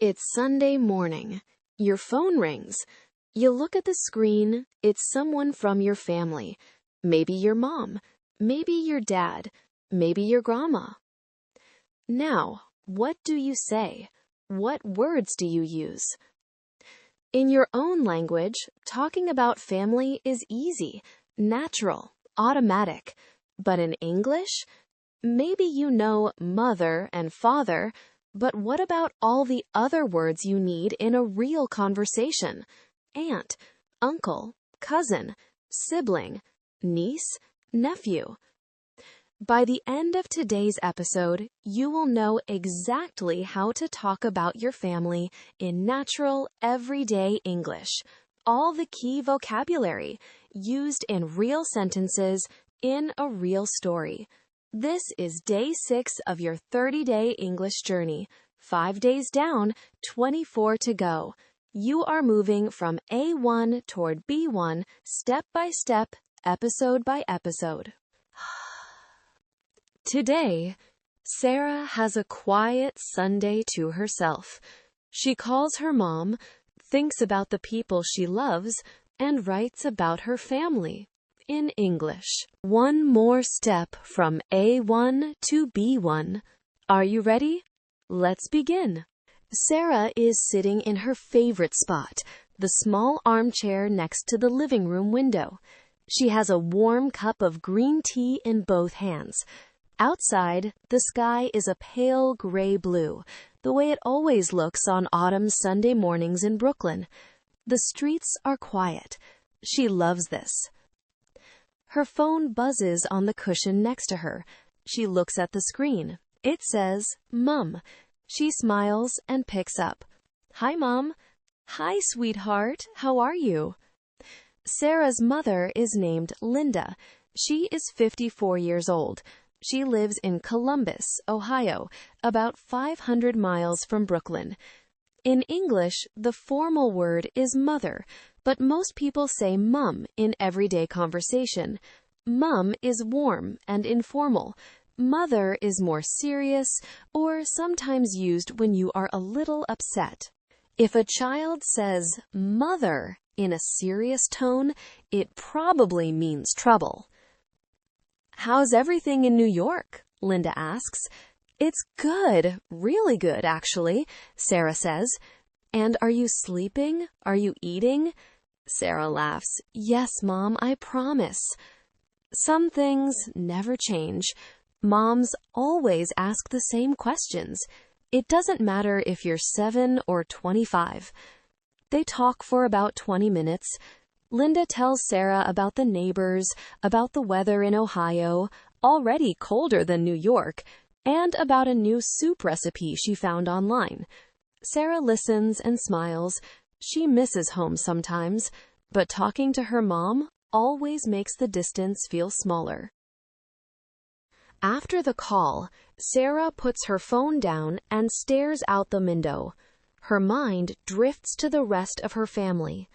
It's Sunday morning. Your phone rings. You look at the screen. It's someone from your family. Maybe your mom. Maybe your dad. Maybe your grandma. Now, what do you say? What words do you use? In your own language, talking about family is easy, natural, automatic. But in English, maybe you know mother and father, but what about all the other words you need in a real conversation? Aunt, uncle, cousin, sibling, niece, nephew. By the end of today's episode, you will know exactly how to talk about your family in natural, everyday English. All the key vocabulary used in real sentences in a real story. This is day 6 of your 30-day English journey. 5 days down, 24 to go. You are moving from A1 toward B1, step by step, episode by episode. Today, Sarah has a quiet Sunday to herself. She calls her mom, thinks about the people she loves, and writes about her family. In English. One more step from A1 to B1. Are you ready? Let's begin. Sarah is sitting in her favorite spot, the small armchair next to the living room window. She has a warm cup of green tea in both hands. Outside, the sky is a pale gray blue, the way it always looks on autumn Sunday mornings in Brooklyn. The streets are quiet. She loves this. Her phone buzzes on the cushion next to her. She looks at the screen. It says, Mum. She smiles and picks up. Hi, Mom. Hi, sweetheart. How are you? Sarah's mother is named Linda. She is 54 years old. She lives in Columbus, Ohio, about 500 miles from Brooklyn. In English, the formal word is mother, but most people say mum in everyday conversation. Mum is warm and informal. Mother is more serious or sometimes used when you are a little upset. If a child says mother in a serious tone, it probably means trouble. How's everything in New York? Linda asks. It's good, really good, actually, Sarah says. And are you sleeping? Are you eating? Sarah laughs. Yes, Mom, I promise. Some things never change. Moms always ask the same questions. It doesn't matter if you're 7 or 25. They talk for about 20 minutes. Linda tells Sarah about the neighbors, about the weather in Ohio, already colder than New York, and about a new soup recipe she found online. Sarah listens and smiles. She misses home sometimes, but talking to her mom always makes the distance feel smaller. After the call, Sarah puts her phone down and stares out the window. Her mind drifts to the rest of her family.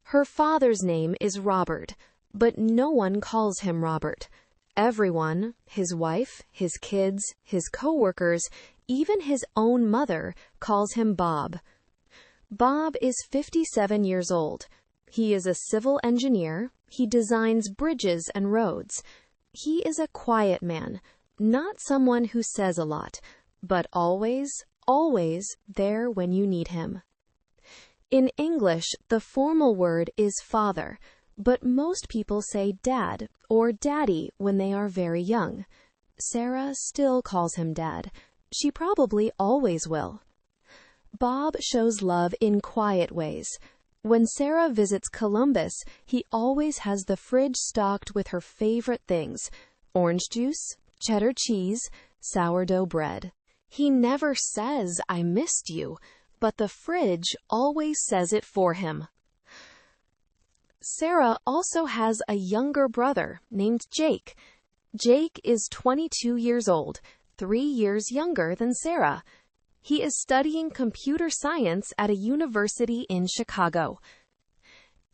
Her father's name is Robert, but no one calls him Robert. Everyone, his wife, his kids, his coworkers, even his own mother, calls him Bob. Bob is 57 years old. He is a civil engineer. He designs bridges and roads. He is a quiet man, not someone who says a lot, but always, always there when you need him. In English, the formal word is father, but most people say dad or daddy when they are very young. Sarah still calls him dad. She probably always will. Bob shows love in quiet ways. When Sarah visits Columbus, he always has the fridge stocked with her favorite things: orange juice, cheddar cheese, sourdough bread. He never says, I missed you, but the fridge always says it for him. Sarah also has a younger brother named Jake. Jake is 22 years old, 3 years younger than Sarah. He is studying computer science at a university in Chicago.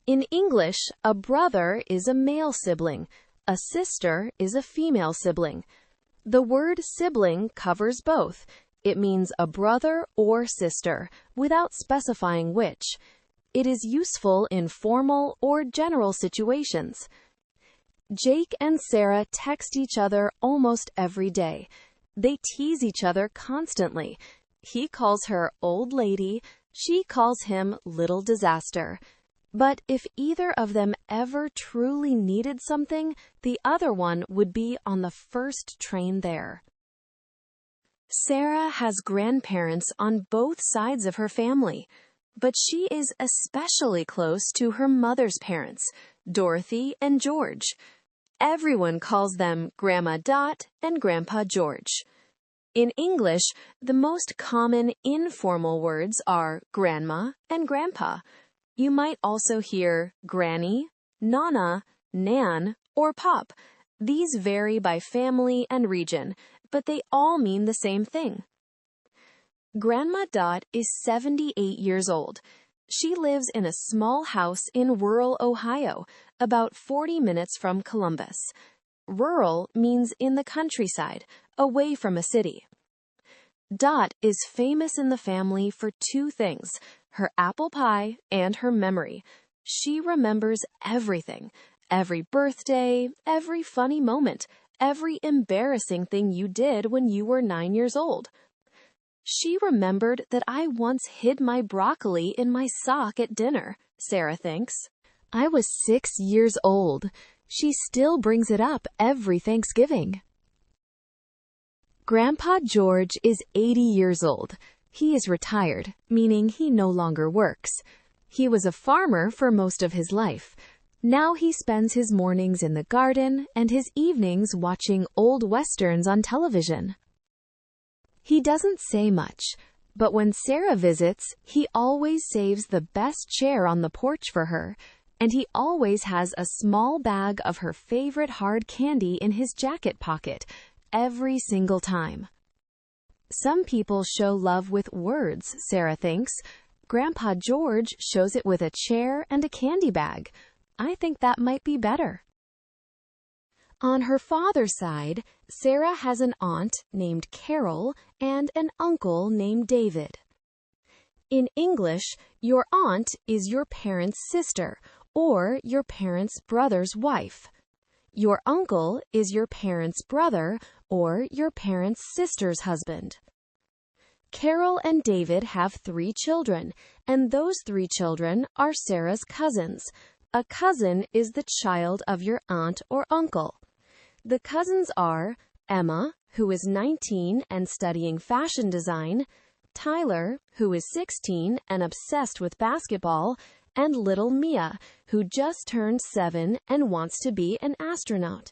In English, a brother is a male sibling. A sister is a female sibling. The word sibling covers both. It means a brother or sister, without specifying which. It is useful in formal or general situations. Jake and Sarah text each other almost every day. They tease each other constantly. He calls her old lady, she calls him little disaster. But if either of them ever truly needed something, the other one would be on the first train there. Sarah has grandparents on both sides of her family, but she is especially close to her mother's parents, Dorothy and George. Everyone calls them Grandma Dot and Grandpa George. In English, the most common informal words are grandma and grandpa. You might also hear granny, nana, nan, or pop. These vary by family and region, but they all mean the same thing. Grandma Dot is 78 years old. She lives in a small house in rural Ohio, about 40 minutes from Columbus. Rural means in the countryside, away from a city. Dot is famous in the family for two things, her apple pie and her memory. She remembers everything, every birthday, every funny moment, every embarrassing thing you did when you were 9 years old. She remembered that I once hid my broccoli in my sock at dinner, Sarah thinks. I was 6 years old. She still brings it up every Thanksgiving. Grandpa George is 80 years old. He is retired, meaning he no longer works. He was a farmer for most of his life. Now he spends his mornings in the garden and his evenings watching old westerns on television. He doesn't say much, but when Sarah visits, he always saves the best chair on the porch for her, and he always has a small bag of her favorite hard candy in his jacket pocket, every single time. Some people show love with words, Sarah thinks. Grandpa George shows it with a chair and a candy bag. I think that might be better. On her father's side, Sarah has an aunt named Carol and an uncle named David. In English, your aunt is your parent's sister or your parent's brother's wife. Your uncle is your parent's brother or your parent's sister's husband. Carol and David have 3 children, and those 3 children are Sarah's cousins. A cousin is the child of your aunt or uncle. The cousins are Emma, who is 19 and studying fashion design, Tyler, who is 16 and obsessed with basketball, and little Mia, who just turned 7 and wants to be an astronaut.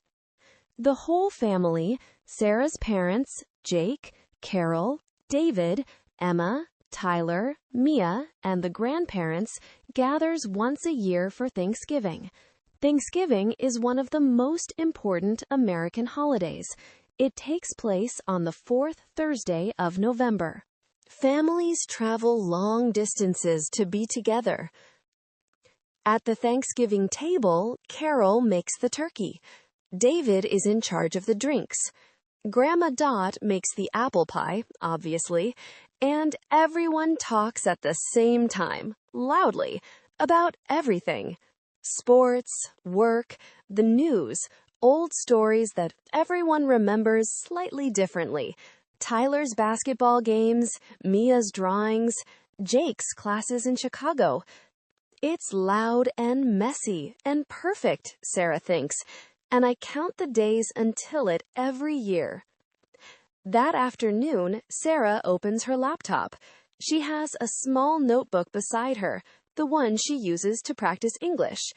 The whole family, Sarah's parents, Jake, Carol, David, Emma, Tyler, Mia, and the grandparents, gathers once a year for Thanksgiving. Thanksgiving is one of the most important American holidays. It takes place on the 4th Thursday of November. Families travel long distances to be together. At the Thanksgiving table, Carol makes the turkey. David is in charge of the drinks. Grandma Dot makes the apple pie, obviously, and everyone talks at the same time, loudly, about everything. Sports, work, the news, old stories that everyone remembers slightly differently. Tyler's basketball games, Mia's drawings, Jake's classes in Chicago. It's loud and messy and perfect, Sarah thinks, and I count the days until it every year. That afternoon, Sarah opens her laptop. She has a small notebook beside her, the one she uses to practice English.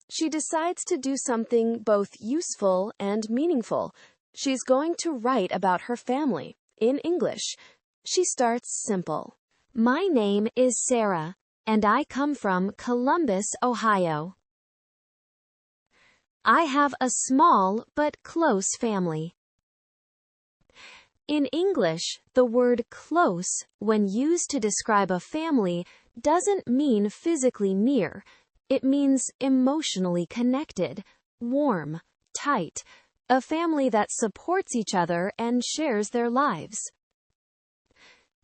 She decides to do something both useful and meaningful. She's going to write about her family, in English. She starts simple. My name is Sarah, and I come from Columbus, Ohio. I have a small but close family. In English, the word close, when used to describe a family, doesn't mean physically near. It means emotionally connected, warm, tight, a family that supports each other and shares their lives.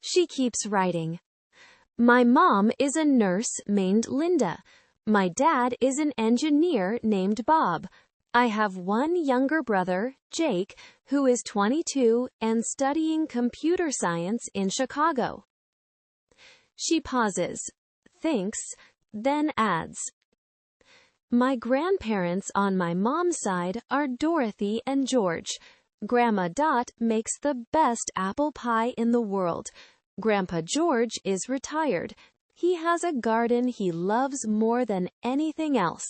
She keeps writing. My mom is a nurse named Linda. My dad is an engineer named Bob. I have one younger brother, Jake, who is 22 and studying computer science in Chicago. She pauses, thinks, then adds. My grandparents on my mom's side are Dorothy and George. Grandma Dot makes the best apple pie in the world. Grandpa George is retired. He has a garden he loves more than anything else.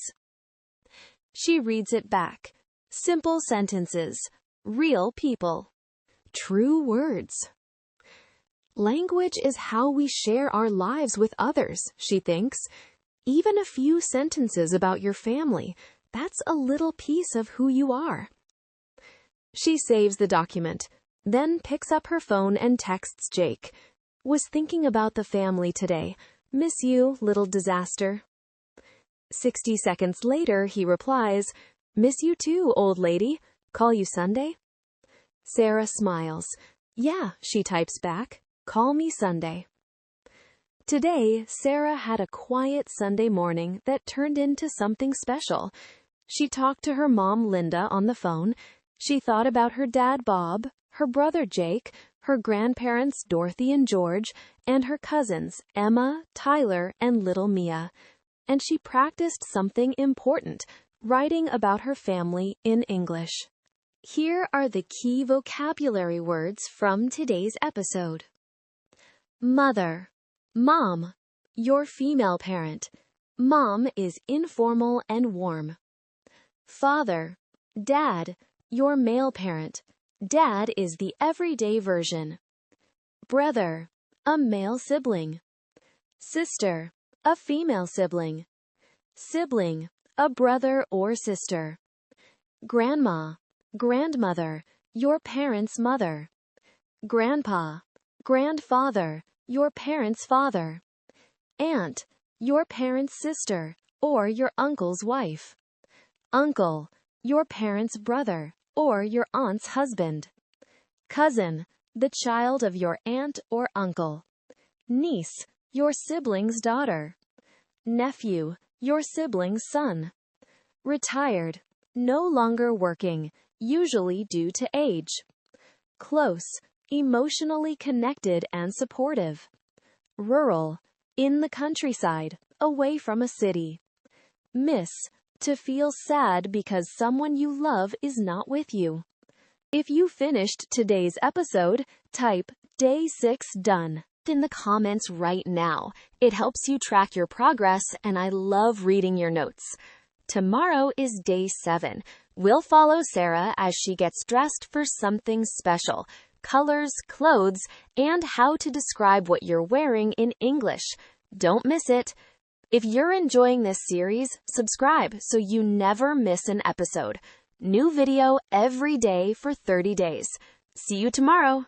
She reads it back. Simple sentences. Real people. True words. Language is how we share our lives with others, she thinks. Even a few sentences about your family, that's a little piece of who you are. She saves the document, then picks up her phone and texts Jake. Was thinking about the family today. Miss you, little disaster. 60 seconds later, he replies, Miss you too, old lady. Call you Sunday? Sarah smiles. Yeah, she types back. Call me Sunday. Today, Sarah had a quiet Sunday morning that turned into something special. She talked to her mom, Linda, on the phone. She thought about her dad, Bob, her brother, Jake, her grandparents, Dorothy and George, and her cousins, Emma, Tyler, and little Mia. And she practiced something important, writing about her family in English. Here are the key vocabulary words from today's episode. Mother. Mom. Your female parent. Mom is informal and warm. Father. Dad. Your male parent. Dad is the everyday version. Brother. A male sibling. Sister. A female sibling. Sibling. A brother or sister. Grandma. Grandmother. Your parent's mother. Grandpa. Grandfather. Your parent's father. Aunt. Your parent's sister, or your uncle's wife. Uncle. Your parent's brother, or your aunt's husband. Cousin. The child of your aunt or uncle. Niece. Your sibling's daughter. Nephew. Your sibling's son. Retired. No longer working, usually due to age. Close. Emotionally connected and supportive. Rural. In the countryside, away from a city. Miss. To feel sad because someone you love is not with you. If you finished today's episode, type Day 6 done in the comments right now. It helps you track your progress, and I love reading your notes. Tomorrow is Day 7. We'll follow Sarah as she gets dressed for something special. Colors, clothes, and how to describe what you're wearing in English. Don't miss it. If you're enjoying this series, subscribe so you never miss an episode. New video every day for 30 days. See you tomorrow.